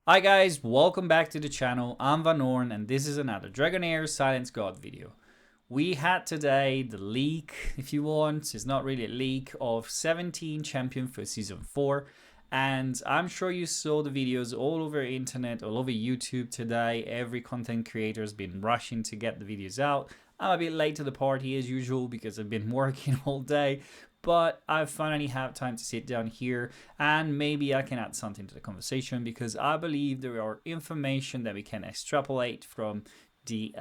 Hi guys, welcome back to the channel. I'm Van Orn and this is another Dragonheir Silence God video. We had today the leak, if you want. It's not really a leak, of 17 champion for season 4. And I'm sure you saw the videos all over internet, all over YouTube today. Every content creator has been rushing to get the videos out. I'm a bit late to the party as usual because I've been working all day, but I finally have time to sit down here and maybe I can add something to the conversation because I believe there are information that we can extrapolate from the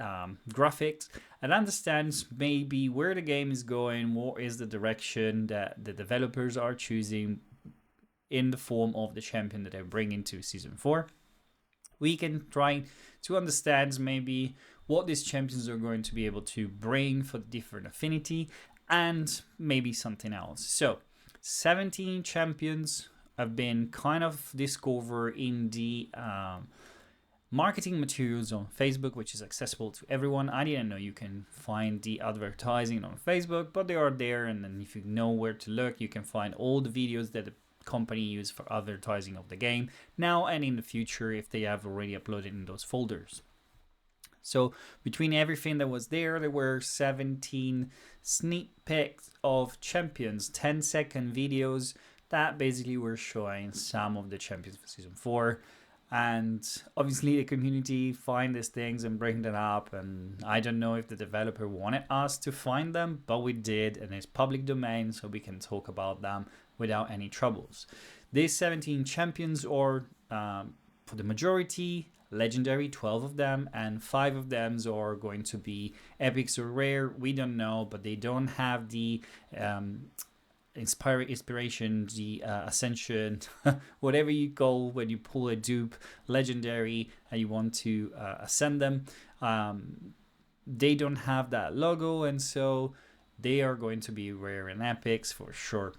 graphics and understands maybe where the game is going, what is the direction that the developers are choosing in the form of the champion that they're bringing to season 4. We can try to understand maybe what these champions are going to be able to bring for the different affinity and maybe something else. So 17 champions have been kind of discovered in the marketing materials on Facebook, which is accessible to everyone. I didn't know you can find the advertising on Facebook, but they are there, and then if you know where to look, you can find all the videos that the company use for advertising of the game now and in the future if they have already uploaded in those folders. So between everything that was there were 17 sneak peeks of champions, 10-second videos that basically were showing some of the champions for season 4. And obviously the community find these things and bring them up, and I don't know if the developer wanted us to find them, but we did, and it's public domain, so we can talk about them without any troubles. These 17 champions are, for the majority, legendary, 12 of them, and 5 of them are going to be epics or rare. We don't know, but they don't have the inspiration, the ascension, whatever you call when you pull a dupe legendary and you want to ascend them. They don't have that logo, and so they are going to be rare and epics for sure.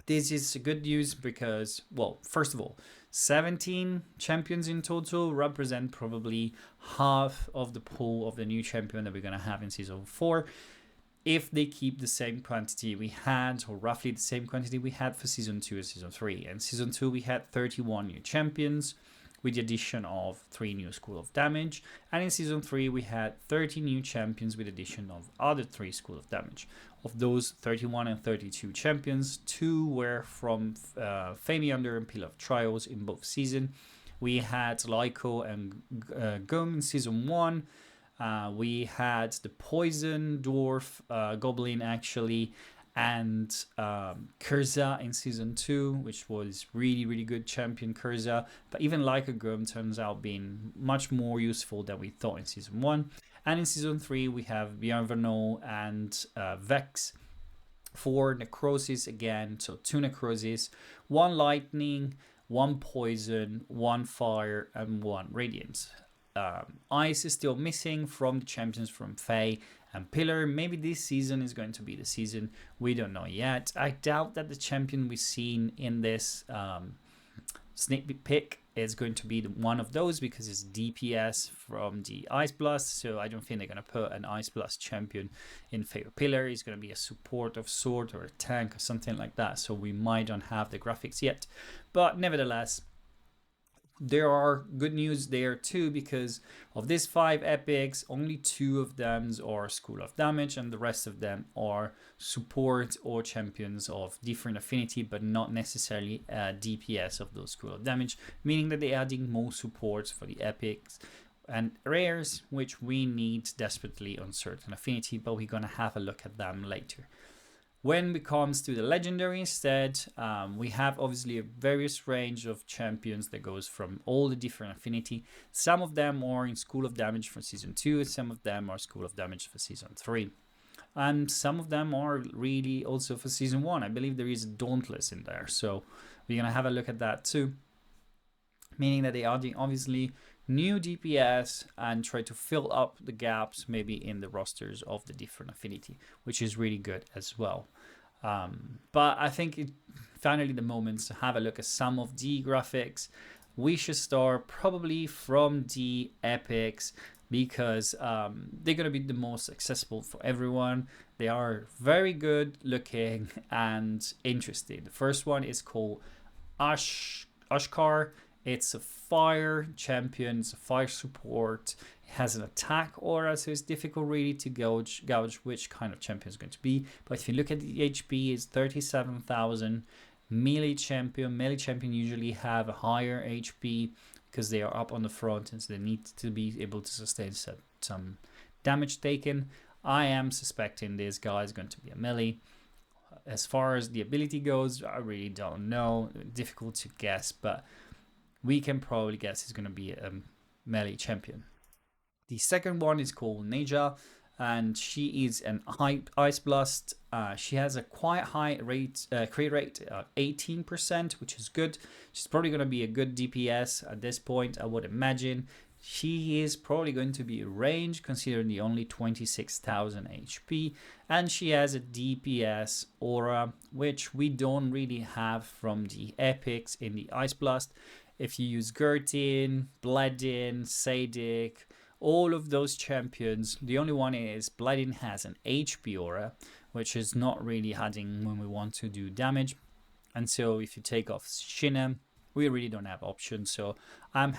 This is good news because, well, first of all, 17 champions in total represent probably half of the pool of the new champion that we're going to have in season 4. If they keep the same quantity we had, or roughly the same quantity we had for season 2 and season 3. And season 2 we had 31 new champions with the addition of 3 new school of damage, and in season 3 we had 30 new champions with addition of other 3 school of damage. Of those 31 and 32 champions, 2 were from Famiander and Pillar of Trials in both seasons. We had Lyko and Gum in season 1. We had the Poison Dwarf Goblin actually, and Kurza in season 2, which was really good champion Kurza. But even Lyko Gum turns out being much more useful than we thought in season 1. And in season 3 we have Bienvenue and Vex for Necrosis again, so 2 Necrosis, 1 Lightning, 1 Poison, 1 Fire, and 1 Radiance. Ice is still missing from the champions from Fae and Pillar. Maybe this season is going to be the season. We don't know yet. I doubt that the champion we've seen in this sneak peek is going to be one of those because it's DPS from the Ice Blast. So I don't think they're going to put an Ice Blast champion in Fae or Pillar. It's going to be a support of sort or a tank or something like that. So we might not have the graphics yet. But nevertheless, there are good news there too, because of these 5 epics, only 2 of them are school of damage and the rest of them are support or champions of different affinity, but not necessarily DPS of those school of damage, meaning that they're adding more supports for the epics and rares, which we need desperately on certain affinity, but we're gonna have a look at them later. When it comes to the legendary instead, we have obviously a various range of champions that goes from all the different affinity. Some of them are in School of Damage for season 2, and some of them are School of Damage for season 3. And some of them are really also for season 1. I believe there is a Dauntless in there, so we're going to have a look at that too. Meaning that they are obviously new DPS and try to fill up the gaps maybe in the rosters of the different affinity, which is really good as well. But I think finally the moment to have a look at some of the graphics. We should start probably from the epics because they're going to be the most accessible for everyone. They are very good looking and interesting. The first one is called Ashkar. It's a fire champion, it's a fire support. It has an attack aura, so it's difficult really to gauge which kind of champion is going to be. But if you look at the HP, it's 37,000. Melee champion usually have a higher HP because they are up on the front, and so they need to be able to sustain some damage taken. I am suspecting this guy is going to be a melee. As far as the ability goes, I really don't know. Difficult to guess, but we can probably guess he's going to be a melee champion. The second one is called Neja, and she is an Ice Blast. She has a quite high crit rate, 18%, which is good. She's probably going to be a good DPS at this point, I would imagine. She is probably going to be range, considering the only 26,000 HP, and she has a DPS aura, which we don't really have from the epics in the Ice Blast. If you use Gurtin, Bledin, Sadik, all of those champions, the only one is Bledin has an HP aura, which is not really adding when we want to do damage. And so if you take off Shinem, we really don't have options. So I'm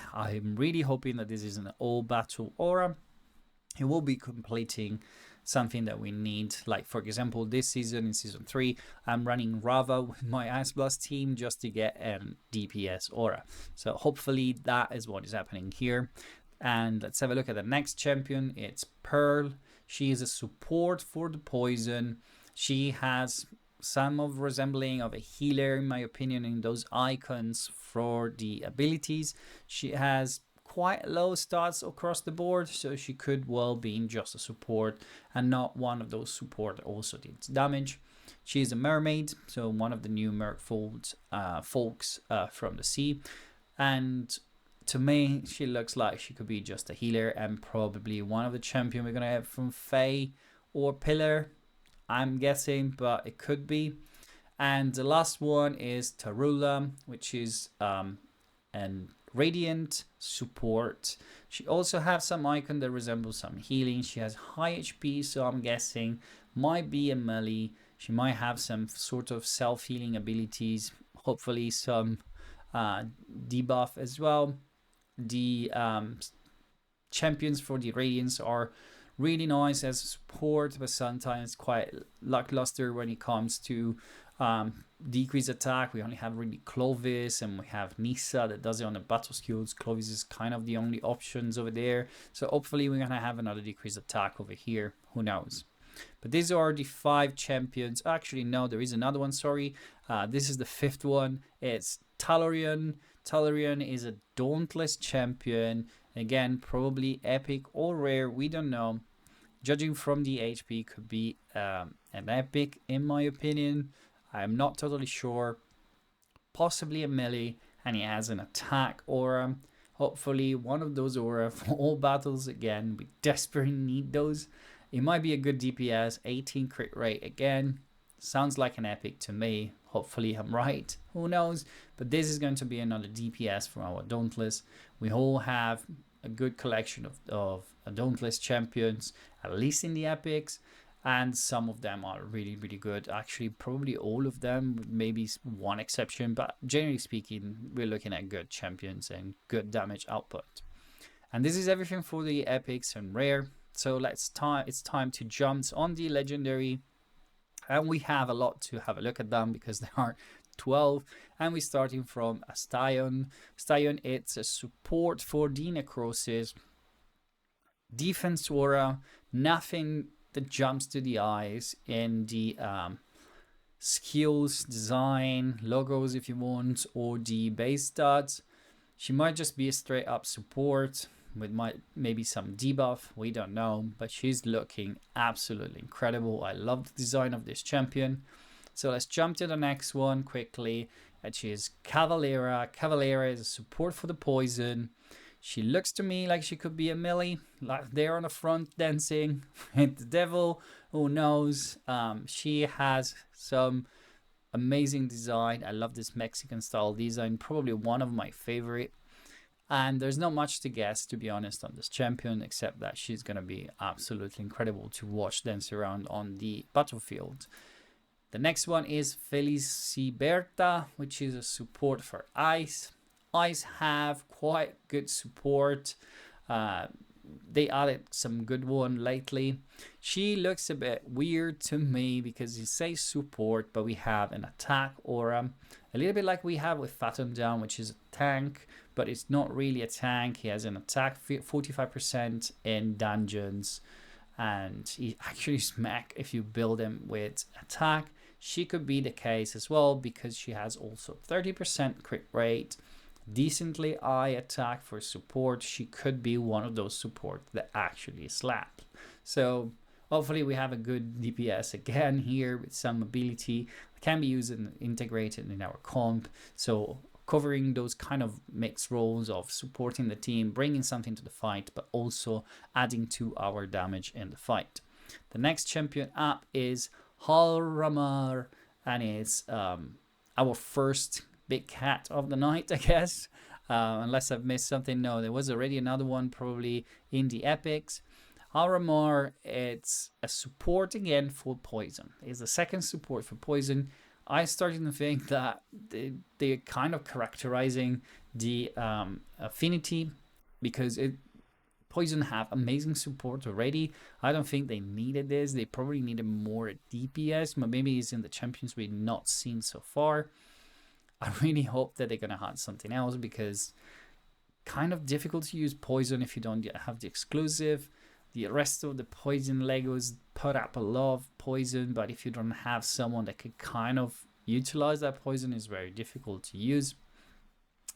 really hoping that this is an all battle aura. It will be completing something that we need. Like, for example, this season, in season 3, I'm running Rava with my Ice Blast team just to get an DPS aura. So hopefully that is what is happening here. And let's have a look at the next champion. It's Pearl. She is a support for the poison. She has some of resembling of a healer, in my opinion, in those icons for the abilities. She has quite low stats across the board, so she could well be just a support and not one of those support that also deals damage. She is a mermaid, so one of the new merfolks from the sea, and to me she looks like she could be just a healer and probably one of the champion we're gonna have from Fae or Pillar, I'm guessing, but it could be. And the last one is Tarula, which is an Radiant support. She also has some icon that resembles some healing. She has high HP, so I'm guessing might be a melee. She might have some sort of self-healing abilities, hopefully some debuff as well. The champions for the Radiants are really nice as support, but sometimes quite lackluster when it comes to decrease attack. We only have really Clovis, and we have Nissa that does it on the battle skills. Clovis is kind of the only options over there, so hopefully we're gonna have another decrease attack over here, who knows. But these are the 5 champions. Actually no, there is another one, sorry. This is the 5th one. It's Talorian. Talorian is a Dauntless champion, again probably epic or rare, we don't know. Judging from the HP, could be an epic in my opinion. I'm not totally sure. Possibly a melee, and he has an attack aura. Hopefully one of those aura for all battles again. We desperately need those. It might be a good DPS, 18 crit rate again. Sounds like an epic to me. Hopefully I'm right. Who knows? But this is going to be another DPS from our Dauntless. We all have a good collection of Dauntless champions, at least in the epics, and some of them are really, really good. Actually, probably all of them, maybe one exception, but generally speaking, we're looking at good champions and good damage output. And this is everything for the epics and rare. So it's time to jump on the legendary, and we have a lot to have a look at them because there are 12, and we're starting from a Scion. Scion, it's a support for the Necrosis. Defense aura, nothing that jumps to the eyes in the skills, design, logos if you want, or the base stats. She might just be a straight up support with maybe some debuff, we don't know, but she's looking absolutely incredible. I love the design of this champion. So let's jump to the next one quickly, which is Cavalera. Cavalera is a support for the poison. She looks to me like she could be a melee, like there on the front dancing with the devil, who knows. She has some amazing design. I love this Mexican style design, probably one of my favorite. And there's not much to guess, to be honest, on this champion, except that she's going to be absolutely incredible to watch dance around on the battlefield. The next one is Feliciberta, which is a support for ice. Ice have quite good support. Uh, they added some good one lately. She looks a bit weird to me because you say support, but we have an attack aura, a little bit like we have with Fathom Down, which is a tank, but it's not really a tank. He has an attack 45% in dungeons, and he actually smack if you build him with attack. She could be the case as well because she has also 30% crit rate, decently eye attack for support. She could be one of those support that actually slap. So hopefully we have a good DPS again here with some ability that can be used and integrated in our comp. So covering those kind of mixed roles of supporting the team, bringing something to the fight, but also adding to our damage in the fight. The next champion up is Halramar, and it's our first big cat of the night, I guess. Unless I've missed something. No, there was already another one probably in the epics. Halramar, it's a support again for poison. It's the second support for poison. I started to think that they're kind of characterizing the affinity because poison have amazing support already. I don't think they needed this. They probably needed more DPS, but maybe it's in the champions we've not seen so far. I really hope that they're going to add something else because kind of difficult to use poison if you don't have the exclusive. The rest of the poison Legos put up a lot of poison, but if you don't have someone that could kind of utilize that poison, it's very difficult to use.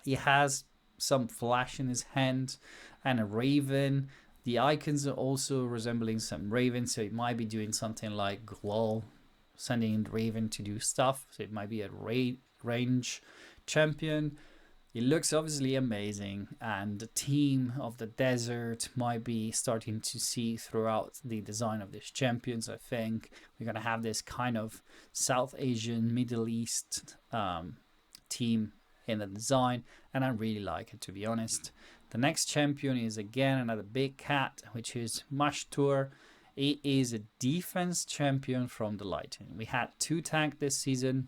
He has some flash in his hand and a raven. The icons are also resembling some ravens, so it might be doing something like glow, sending the raven to do stuff. So it might be a range champion. It looks obviously amazing, and the theme of the desert might be starting to see throughout the design of these champions. I think we're going to have this kind of South Asian, Middle East theme in the design, and I really like it, to be honest. The next champion is again another big cat, which is Mashtur. It is a defense champion from the Lightning. We had 2 tank this season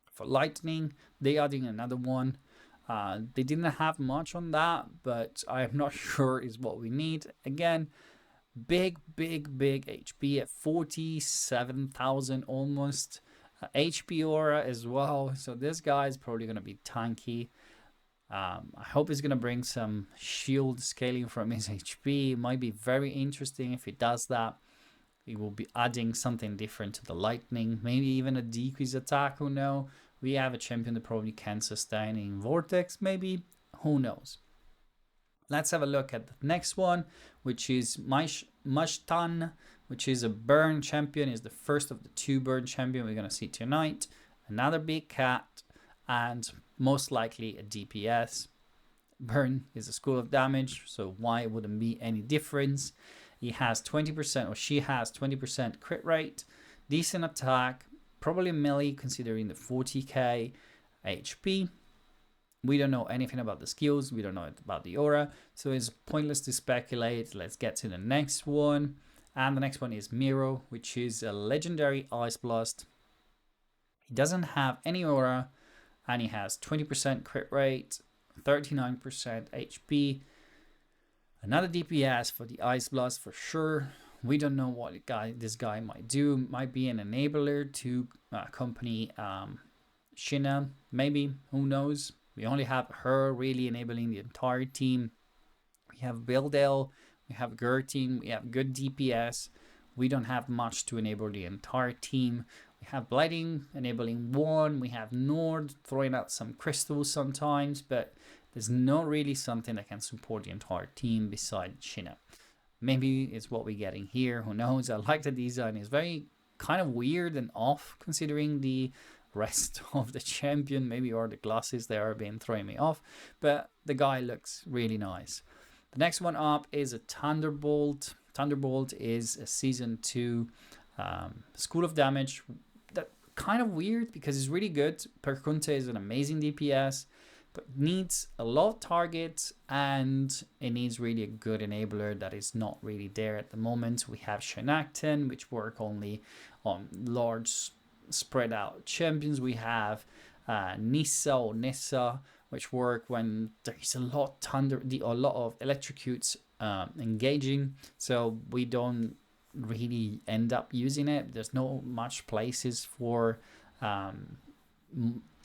for Lightning. They adding another one. They didn't have much on that, but I am not sure is what we need. Again, big HP at 47,000 almost. HP aura as well. So this guy is probably going to be tanky. I hope he's going to bring some shield scaling from his HP. It might be very interesting if he does that. He will be adding something different to the Lightning. Maybe even a decrease attack, who knows? We have a champion that probably can sustain in Vortex, maybe. Who knows? Let's have a look at the next one, which is Mashtan, which is a burn champion. Is the first of the 2 burn champion we're going to see tonight. Another big cat, and most likely a DPS. Burn is a school of damage, so why wouldn't be any difference? He has 20%, or she has 20% crit rate, decent attack, probably melee considering the 40k HP. We don't know anything about the skills, we don't know about the aura, so it's pointless to speculate. Let's get to the next one. And the next one is Miro, which is a legendary Ice Blast. He doesn't have any aura, and he has 20% crit rate, 39% HP. Another DPS for the Ice Blast for sure. We don't know what this guy might do. Might be an enabler to accompany Shina, maybe. Who knows? We only have her really enabling the entire team. We have Bildel, we have Gertin, we have good DPS. We don't have much to enable the entire team. We have Blighting enabling 1. We have Nord throwing out some crystals sometimes, but there's not really something that can support the entire team besides Shina. Maybe it's what we're getting here. Who knows? I like the design. It's very kind of weird and off considering the rest of the champion. Maybe or the glasses they are being throwing me off. But the guy looks really nice. The next one up is a Thunderbolt. Thunderbolt is a season 2 school of damage. That kind of weird because it's really good. Perkunte is an amazing DPS, but needs a lot of targets, and it needs really a good enabler that is not really there at the moment. We have Shanakten, which work only on large spread out champions. We have Nissa or Nissa, which work when there is a lot of electrocutes engaging, so we don't really end up using it. There's no much places for AoE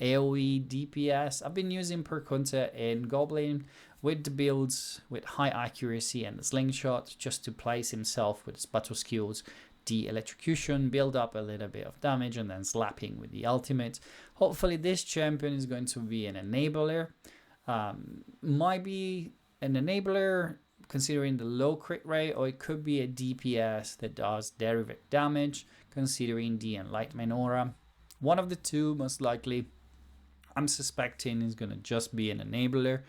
DPS. I've been using Perkunta in Goblin with the builds with high accuracy and the slingshot, just to place himself with his battle skills, the electrocution, build up a little bit of damage, and then slapping with the ultimate. Hopefully this champion is going to be an enabler. Might be an enabler considering the low crit rate, or it could be a DPS that does derivative damage considering the Enlightenment aura. One of the two, most likely. I'm suspecting is going to just be an enabler,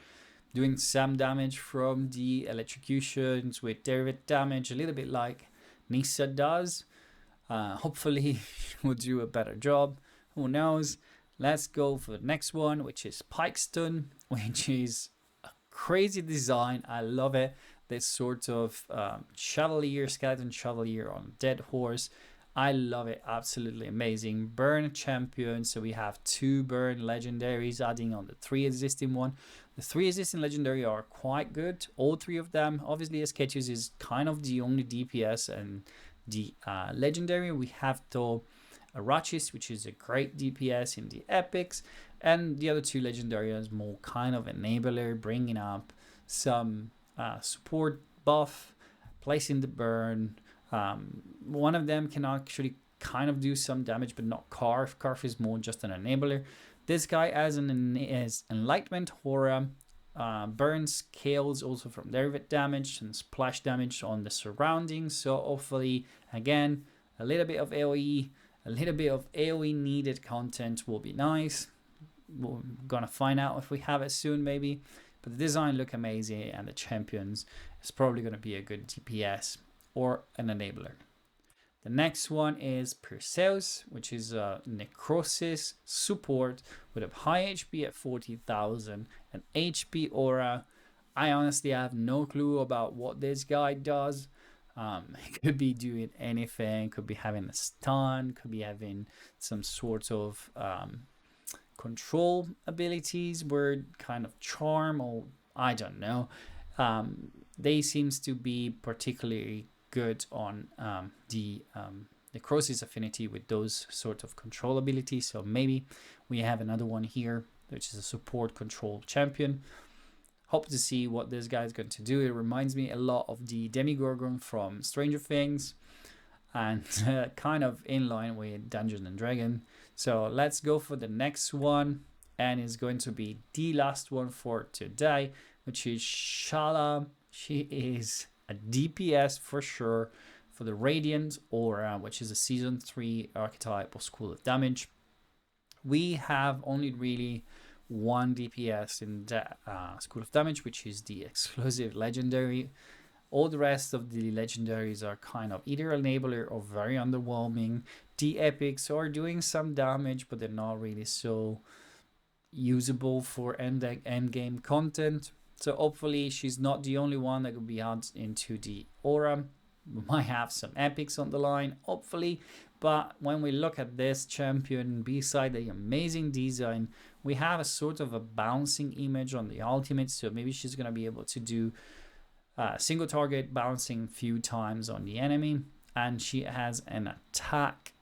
doing some damage from the electrocutions with derivative damage, a little bit like Nissa does. Hopefully we'll do a better job. Who knows? Let's go for the next one, which is Pikestone, which is a crazy design. I love it. This sort of Chevalier, skeleton Chevalier on a dead horse. I love it. Absolutely amazing. Burn champion. So we have 2 burn legendaries adding on the 3 existing one. The 3 existing legendary are quite good. All 3 of them. Obviously, Ascetius is kind of the only DPS and the legendary. We have though Arachis, which is a great DPS in the epics. And the other 2 legendary is more kind of enabler, bringing up some support buff, placing the burn. One of them can actually kind of do some damage, but not Carve. Carve is more just an enabler. This guy as Enlightenment Aura, burn scales also from derivative damage and splash damage on the surroundings. So hopefully, again, a little bit of AoE, a little bit of AoE needed content will be nice. We're gonna find out if we have it soon, maybe. But the design look amazing, and the champions is probably gonna be a good DPS or an enabler. The next one is Perseus, which is a necrosis support with a high HP at 40,000 and HP aura. I honestly have no clue about what this guy does. It could be doing anything, could be having a stun, could be having some sort of control abilities, word kind of charm, or I don't know. They seems to be particularly good on the necrosis affinity with those sort of control abilities. So maybe we have another one here, which is a support control champion. Hope to see what this guy is going to do. It reminds me a lot of the Demigorgon from Stranger Things, and kind of in line with Dungeons and Dragons. So let's go for the next one, and it's going to be the last one for today, which is Shala. She is a DPS for sure for the Radiant Aura, which is a Season 3 archetype of School of Damage. We have only really one DPS in the School of Damage, which is the exclusive legendary. All the rest of the legendaries are kind of either enabler or very underwhelming. The epics are doing some damage, but they're not really so usable for end game content. So hopefully she's not the only one that could be added into the aura. We might have some epics on the line, hopefully. But when we look at this champion, beside the amazing design, we have a sort of a bouncing image on the ultimate. So maybe she's going to be able to do single target bouncing a few times on the enemy. And she has an attack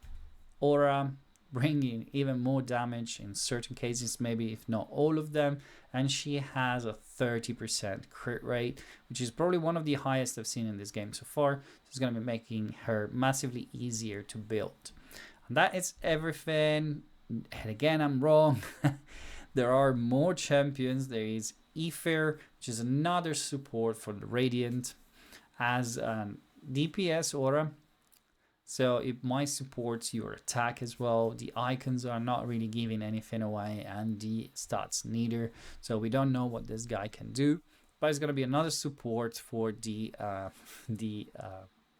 aura, bringing even more damage in certain cases, maybe if not all of them. And she has a 30% crit rate, which is probably one of the highest I've seen in this game so far. So it's going to be making her massively easier to build. And that is everything. And again, I'm wrong. There are more champions. There is Ether, which is another support for the Radiant, as an DPS aura. So it might support your attack as well. The icons are not really giving anything away, and the stats neither. So we don't know what this guy can do. But it's going to be another support for the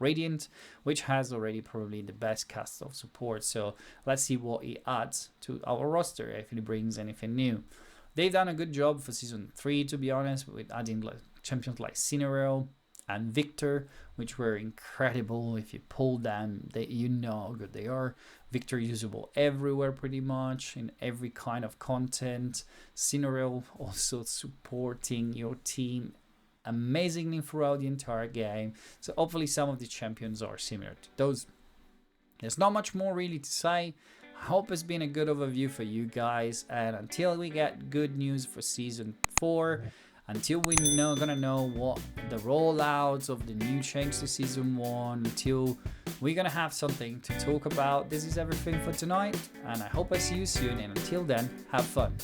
Radiant, which has already probably the best cast of support. So let's see what he adds to our roster, if he brings anything new. They've done a good job for Season 3, to be honest, with adding champions like Cineril and Victor, which were incredible. If you pull them, you know how good they are. Victor usable everywhere pretty much, in every kind of content. Scenario also supporting your team amazingly throughout the entire game. So hopefully some of the champions are similar to those. There's not much more really to say. I hope it's been a good overview for you guys, and until we get good news for season 4, until we're gonna know what the rollouts of the new change to season 1, until we're gonna have something to talk about, this is everything for tonight, and I hope I see you soon, and until then, have fun.